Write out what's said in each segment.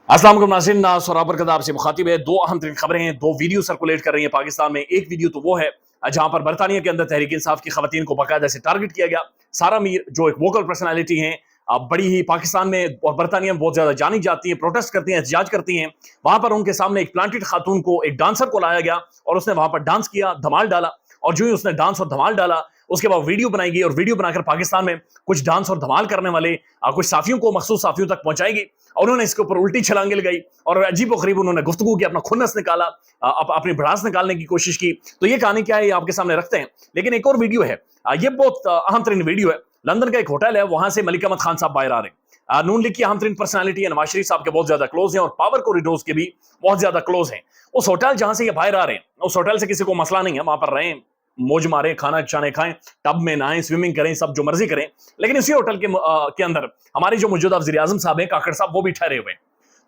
अस्सलाम वालेकुम नाज़रीन, सोराबर कदा आपसे मुखातिब है। दो अहम तरीन खबरें हैं, दो वीडियो सर्कुलेट कर रही हैं पाकिस्तान में। एक वीडियो तो वो है जहां पर बरतानिया के अंदर तहरीक इंसाफ की खवातीन को बाकायदा से टारगेट किया गया। सारा मीर जो एक वोकल पर्सनैलिटी हैं, बड़ी ही पाकिस्तान में और बरतानिया में बहुत ज्यादा जानी जाती है, प्रोटेस्ट करती हैं, एहतजाज करती हैं। वहां पर उनके सामने एक प्लांटेड खातून को, एक डांसर को लाया गया और उसने वहां पर डांस किया, धमाल डाला। और जो ही उसने डांस और धमाल डाला, उसके बाद वीडियो बनाई गई और वीडियो बनाकर पाकिस्तान में कुछ डांस और धमाल करने वाले कुछ साफियों को, मखसूस साफियों तक पहुंचाई गई और उन्होंने इसके ऊपर उल्टी छलांगे लगाई और अजीब व गरीब उन्होंने गुफ्तगू की, अपना खुन्नस निकाला, अपनी भड़ास निकालने की कोशिश की। तो ये कहानी क्या है, ये आपके सामने रखते हैं। लेकिन एक और वीडियो है, ये बहुत अहम तरीन वीडियो है। लंदन का एक होटल है, वहां से मलिक अहमद खान साहब बाहर आ रहे हैं। नून लीग की अहम तरीन पर्सनैलिटी है, नवाज शरीफ साहब के बहुत ज्यादा क्लोज हैं और पावर कॉरिडोर्स के भी बहुत ज्यादा क्लोज हैं। उस होटल जहां से ये बाहर आ रहे हैं, उस होटल से किसी को मसला नहीं है, वहां पर रहें, मौज मारे, खाना शाने खाएं, टब में नहाएं, स्विमिंग करें, सब जो मर्जी करें। लेकिन उसी होटल के अंदर हमारे जो मौजूदा वज़ीर आज़म साहब हैं, काकड़ साहब, वो भी ठहरे हुए हैं।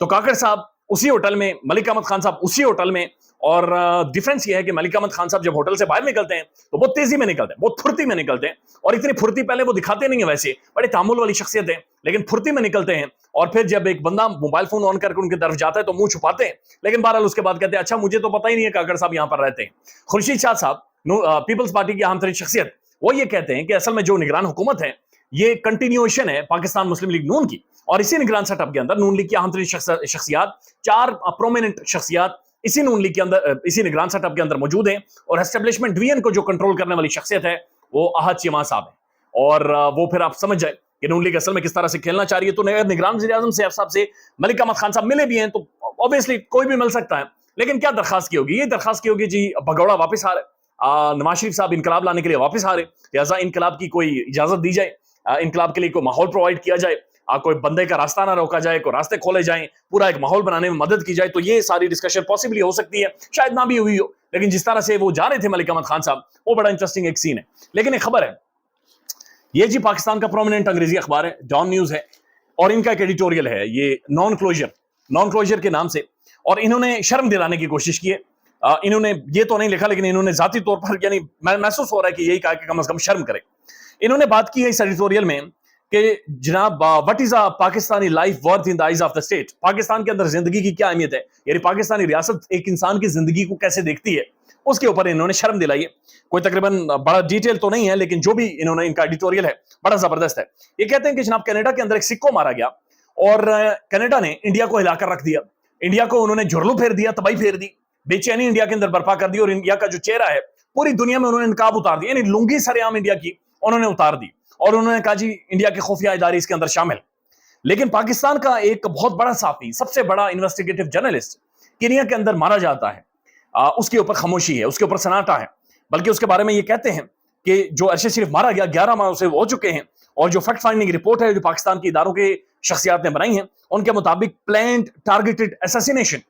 तो काकड़ साहब उसी होटल में, मलिक अहमद खान साहब उसी होटल में। और डिफरेंस ये है कि मलिक अहमद खान साहब जब होटल से बाहर निकलते हैं तो बहुत तेजी में निकलते हैं, बहुत फुर्ती में निकलते हैं। और इतनी फुर्ती पहले वो दिखाते नहीं है, वैसे बड़े तामुल वाली शख्सियत है, लेकिन फुर्ती में निकलते हैं। और फिर जब एक बंदा मोबाइल फोन ऑन करके उनकी तरफ जाता है तो मुंह छुपाते हैं, लेकिन बहरहाल उसके बाद कहते हैं अच्छा मुझे तो पता ही नहीं है काकड़ साहब यहाँ पर रहते हैं। खुर्शीद शाह साहब, पीपल्स पार्टी की अहम तरीन शख्सियत, वो ये कहते हैं कि असल में जो निगरान हुकूमत है, ये कंटिन्यूएशन है पाकिस्तान मुस्लिम लीग नून की। और इसी निगरान सेटअप के अंदर नून लीग की अहम तरीन शख्सियात, चार प्रोमिनेंट शख्सियात इसी नून लीग के अंदर, इसी निगरान सेटअप के अंदर मौजूद हैं। और एस्टेब्लिशमेंट डिवीजन को जो कंट्रोल करने वाली शख्सियत है वो अहद चीमा साहब है। और वो फिर आप समझ जाए कि नून लीग असल में किस तरह से खेलना चाह रही है। तो निगरान वज़ीर आज़म साहब से मलिक अहमद खान साहब मिले भी हैं, तो ऑब्वियसली कोई भी मिल सकता है। लेकिन क्या दरखास्त की होगी? ये दरखास्त की होगी जी भगौड़ा वापस आ रहा है, नवाज शरीफ साहब इनकलाब लाने के लिए वापस आ रहे, लिहाजा इनकलाब की कोई इजाजत दी जाए, इनकलाब के लिए कोई माहौल प्रोवाइड किया जाए, कोई बंदे का रास्ता ना रोका जाए, कोई रास्ते खोले जाएं, पूरा एक माहौल बनाने में मदद की जाए। तो ये सारी डिस्कशन पॉसिबली हो सकती है, शायद ना भी हुई हो। लेकिन जिस तरह से वो जा रहे थे मलिक अहमद खान साहब, वो बड़ा इंटरेस्टिंग एक सीन है। लेकिन एक खबर है, ये जी पाकिस्तान का प्रोमिनेंट अंग्रेजी अखबार है, डॉन न्यूज है, और इनका एक एडिटोरियल है, ये नॉन क्लोजर के नाम से। और इन्होंने शर्म दिलाने की कोशिश की है। इन्होंने ये तो नहीं लिखा, लेकिन इन्होंने जाती तौर पर, यानी महसूस हो रहा है कि यही कहा कि कम से कम शर्म करे। इन्होंने बात की है इस एडिटोरियल में कि जनाब, what is a Pakistani life worth in the eyes of the state. Pakistan के अंदर जिंदगी की क्या अहमियत है, यानी पाकिस्तानी रियासत एक इंसान की जिंदगी को कैसे देखती है, उसके ऊपर इन्होंने शर्म दिलाई है। कोई तकरीबन बड़ा डिटेल तो नहीं है, लेकिन जो भी इन्होंने, इनका एडिटोरियल है, बड़ा जबरदस्त है। ये कहते हैं कि जनाब कनाडा के अंदर एक सिक्को मारा गया और कनाडा ने इंडिया को हिलाकर रख दिया। इंडिया को उन्होंने झुरलू फेर दिया, तबाही फेर दी, बेचैनी इंडिया के अंदर बर्पा कर दी। और इंडिया का जो चेहरा है पूरी दुनिया में उन्होंने नकाब उतार दिया, यानी लुंगी सरेआम इंडिया की उन्होंने उतार दी। और उन्होंने कहा जी इंडिया की खुफिया इदारे इसके अंदर शामिल। लेकिन पाकिस्तान का एक बहुत बड़ा साफी, सबसे बड़ा इन्वेस्टिगेटिव जर्नलिस्ट केनिया के अंदर मारा जाता है, उसके ऊपर खामोशी है, उसके ऊपर सन्नाटा है। बल्कि उसके बारे में ये कहते हैं कि जो अरशद शरीफ मारा गया, 11 माह उसे हो चुके हैं। और जो फैक्ट फाइंडिंग रिपोर्ट है जो पाकिस्तान के इदारों के शख्सियात ने बनाई है, उनके मुताबिक प्लान्ड टारगेटेड असैसिनेशन,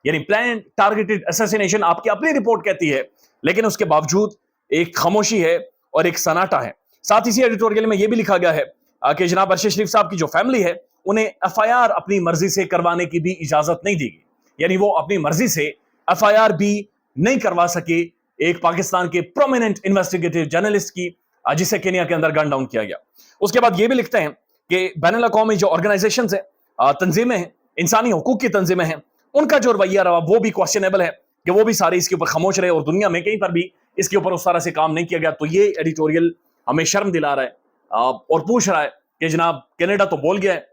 यानी प्लान्ड टारगेटेड असैसिनेशन आपकी अपनी रिपोर्ट कहती है, लेकिन उसके बावजूद एक खामोशी है और एक सन्नाटा है। साथ इसी एडिटोरियल में यह भी लिखा गया है कि जनाब अरशद शरीफ साहब की जो फैमिली है, उन्हें एफआईआर अपनी मर्जी से करवाने की भी इजाजत नहीं दी गई, यानी वो अपनी मर्जी से एफआईआर भी नहीं करवा सके एक पाकिस्तान के प्रोमिनेंट इन्वेस्टिगेटिव जर्नलिस्ट की, जिसे केनिया के अंदर गन डाउन किया गया। उसके बाद ये भी लिखते हैं कि बैनुल अक़वामी जो ऑर्गेनाइजेशन है, तंजीमें हैं, इंसानी हकूक की तंजीमें हैं, उनका जो रवैया रहा वो भी क्वेश्चनेबल है कि वो भी सारे इसके ऊपर खामोश रहे और दुनिया में कहीं पर भी इसके ऊपर उस तरह से काम नहीं किया गया। तो ये एडिटोरियल हमें शर्म दिला रहा है और पूछ रहा है कि जनाब कनाडा तो बोल गया है,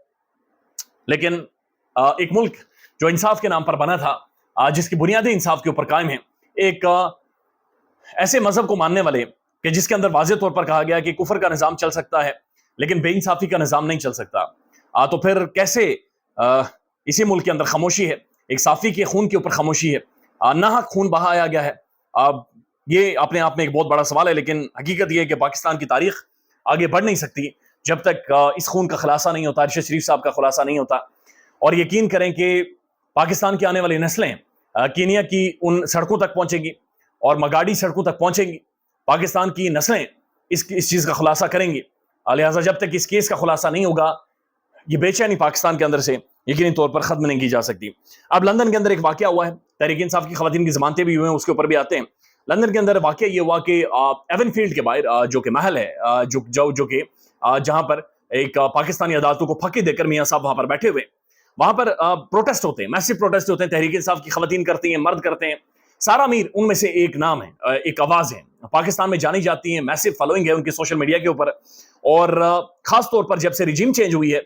लेकिन एक मुल्क जो इंसाफ के नाम पर बना था, जिसकी बुनियादी इंसाफ के ऊपर कायम है, एक ऐसे मजहब को मानने वाले कि जिसके अंदर वाज़ेह तौर पर कहा गया कि कुफर का निज़ाम चल सकता है लेकिन बेइंसाफी का निज़ाम नहीं चल सकता, तो फिर कैसे इसी मुल्क के अंदर खामोशी है, एक साफी के खून के ऊपर खामोशी है, नाहक खून बहाया गया है। ये अपने आप में एक बहुत बड़ा सवाल है, लेकिन हकीकत ये है कि पाकिस्तान की तारीख आगे बढ़ नहीं सकती जब तक इस खून का खुलासा नहीं होता, अरशद शरीफ साहब का खुलासा नहीं होता। और यकीन करें कि पाकिस्तान की आने वाली नस्लें कीनिया की उन सड़कों तक पहुंचेंगी और मगाड़ी सड़कों तक पहुंचेंगी। पाकिस्तान की नस्लें इस चीज़ का खुलासा करेंगी। लिहाजा जब तक इस केस का खुलासा नहीं होगा, ये बेचैनी पाकिस्तान के अंदर से यकीनी तौर पर खत्म नहीं की जा सकती। अब लंदन के अंदर एक वाकया हुआ है, तहरीक इंसाफ की खवातीन की जमानतें भी हुए हैं, उसके ऊपर भी आते हैं। लंदन के अंदर वाकया ये हुआ कि एवनफील्ड के बाहर जो कि महल है, जो कि जहां पर एक पाकिस्तानी अदालतों को फांकी देकर मियां साहब वहां पर बैठे हुए, وہاں پر پروٹیسٹ ہوتے ہیں, میسو پروٹیسٹ ہوتے ہیں, تحریک انصاف کی خواتین کرتی ہیں, مرد کرتے ہیں. سارہ میر ان میں سے ایک نام ہے, ایک آواز ہے, پاکستان میں جانی جاتی ہیں, میسو فالوئنگ ہے ان کی سوشل میڈیا کے اوپر. اور خاص طور پر جب سے رجیم چینج ہوئی ہے,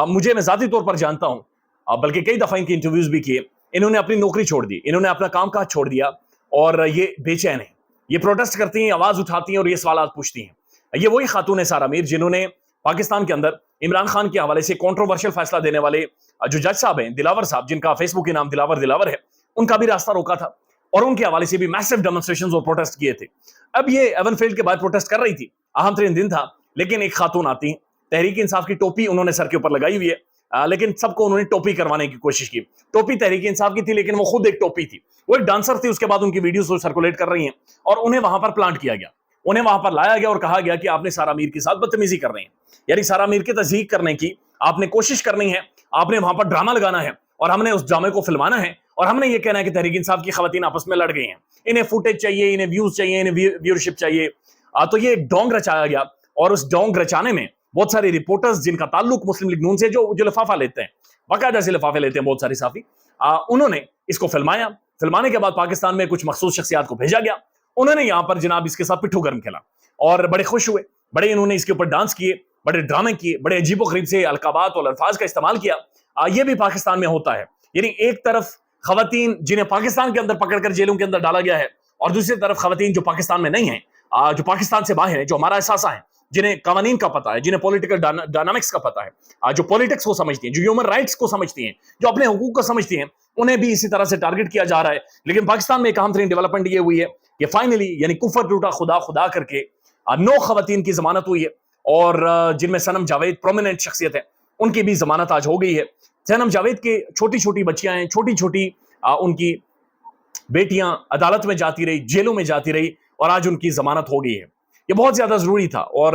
مجھے, میں ذاتی طور پر جانتا ہوں, بلکہ کئی دفعہ ان کی انٹرویوز بھی کیے, انہوں نے اپنی نوکری چھوڑ دی, انہوں نے اپنا کام کاج چھوڑ دیا, اور یہ بے چین ہیں, یہ پروٹیسٹ کرتی ہیں, آواز اٹھاتی ہیں اور یہ سوالات پوچھتی ہیں. یہ وہی خاتون ہے سارہ میر جنہوں نے پاکستان کے اندر عمران خان کے حوالے سے کنٹروورشل فیصلہ دینے والے جو جج صاحب ہیں, دلاور صاحب, جن کا فیس بک کے نام دلاور ہے, ان کا بھی راستہ روکا تھا, اور ان کے حوالے سے بھی میسو ڈیمونسٹریشنز اور پروٹیسٹ کیے تھے. اب یہ ایون فیلڈ کے بعد پروٹیسٹ کر رہی تھی, اہم ترین دن تھا, لیکن ایک خاتون آتی ہیں, تحریک انصاف کی ٹوپی انہوں نے سر کے اوپر لگائی ہوئی ہے, لیکن سب کو انہوں نے ٹوپی کروانے کی کوشش کی. ٹوپی تحریک انصاف کی تھی, لیکن وہ خود ایک ٹوپی تھی, وہ ایک ڈانسر تھی. اس کے بعد ان کی ویڈیوز سرکولیٹ کر رہی ہیں, اور انہیں وہاں پر پلانٹ کیا گیا, انہیں وہاں پر لایا گیا اور کہا گیا کہ آپ نے سارہ میر کے ساتھ بدتمیزی کر رہے ہیں, یعنی سارہ میر کی تضحیق کرنے کی آپ نے کوشش کرنی ہے, آپ نے وہاں پر ڈرامہ لگانا ہے, اور ہم نے اس ڈرامے کو فلمانا ہے, اور ہم نے یہ کہنا ہے کہ تحریک انصاف کی خواتین آپس میں لڑ گئی ہیں, انہیں فوٹیج چاہیے, انہیں ویوز چاہیے, انہیں ویورشپ چاہیے. تو یہ ایک ڈونگ رچایا گیا, اور اس ڈونگ رچانے میں بہت سارے رپورٹرز جن کا تعلق مسلم لیگ نون سے, جو لفافہ لیتے ہیں, باقاعدہ سے لفافے لیتے ہیں بہت سارے صحافی, انہوں نے اس کو فلمایا. فلمانے کے بعد پاکستان میں کچھ مخصوص شخصیات کو بھیجا گیا, انہوں نے یہاں پر جناب اس کے ساتھ پٹھو گرم کھیلا, اور بڑے خوش ہوئے, بڑے انہوں نے اس کے اوپر ڈانس کیے, بڑے ڈرامے کیے, بڑے عجیب و غریب سے القابات اور الفاظ کا استعمال کیا. یہ بھی پاکستان میں ہوتا ہے, یعنی ایک طرف خواتین جنہیں پاکستان کے اندر پکڑ کر جیلوں کے اندر ڈالا گیا ہے, اور دوسری طرف خواتین جو پاکستان میں نہیں ہیں, جو پاکستان سے باہر ہیں, جو ہمارا احساسہ ہیں, جنہیں قوانین کا پتہ ہے, جنہیں پولیٹیکل ڈائنامکس کا پتہ ہے, جو پولیٹکس کو سمجھتی ہیں, جو ہیومن رائٹس کو سمجھتی ہیں, جو اپنے حقوق کو سمجھتی ہیں, انہیں بھی اسی طرح سے ٹارگٹ کیا جا رہا ہے. لیکن پاکستان میں ایک اہم ترین ڈیولپمنٹ یہ ہوئی ہے کہ فائنلی, یعنی کفر ٹوٹا خدا خدا کر کے 9 خواتین کی ضمانت ہوئی ہے, اور جن میں سنم جاوید پرومیننٹ شخصیت ہے, ان کی بھی ضمانت آج ہو گئی ہے. سنم جاوید کے چھوٹی چھوٹی بچیاں ہیں, چھوٹی چھوٹی ان کی بیٹیاں عدالت میں جاتی رہی, جیلوں میں جاتی رہی, اور آج ان کی ضمانت ہو گئی ہے. یہ بہت زیادہ ضروری تھا, اور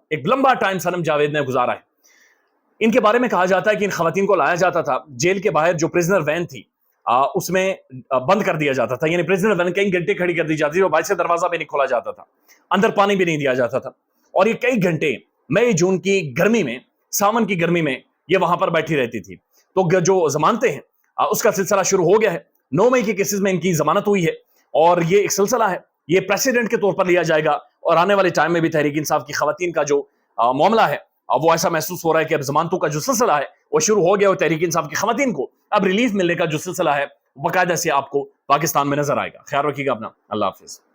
ایک لمبا ٹائم سنم جاوید نے گزارا ہے. ان کے بارے میں کہا جاتا ہے کہ ان خواتین کو لایا جاتا تھا, جیل کے باہر جو پریزنر وین تھی اس میں بند کر دیا جاتا تھا, یعنی پریزنر وین کئی گھنٹے کھڑی کر دی جاتی تھی, اور باہر سے دروازہ بھی نہیں کھولا جاتا تھا, اندر پانی بھی نہیں دیا جاتا تھا, اور یہ کئی گھنٹے مئی جون کی گرمی میں, ساون کی گرمی میں یہ وہاں پر بیٹھی رہتی تھی. تو جو ضمانتیں ہیں اس کا سلسلہ شروع ہو گیا ہے. 9 مئی کے کیسز میں ان کی ضمانت ہوئی ہے, اور یہ ایک سلسلہ ہے, یہ پریسیڈنٹ کے طور پر لیا جائے گا, اور آنے والے ٹائم میں بھی تحریک انصاف کی خواتین کا جو معاملہ ہے, وہ ایسا محسوس ہو رہا ہے کہ اب ضمانتوں کا جو سلسلہ ہے وہ شروع ہو گیا, اور تحریک انصاف کی خواتین کو اب ریلیف ملنے کا جو سلسلہ ہے باقاعدہ سے آپ کو پاکستان میں نظر آئے گا. خیال رکھیے گا اپنا, اللہ حافظ.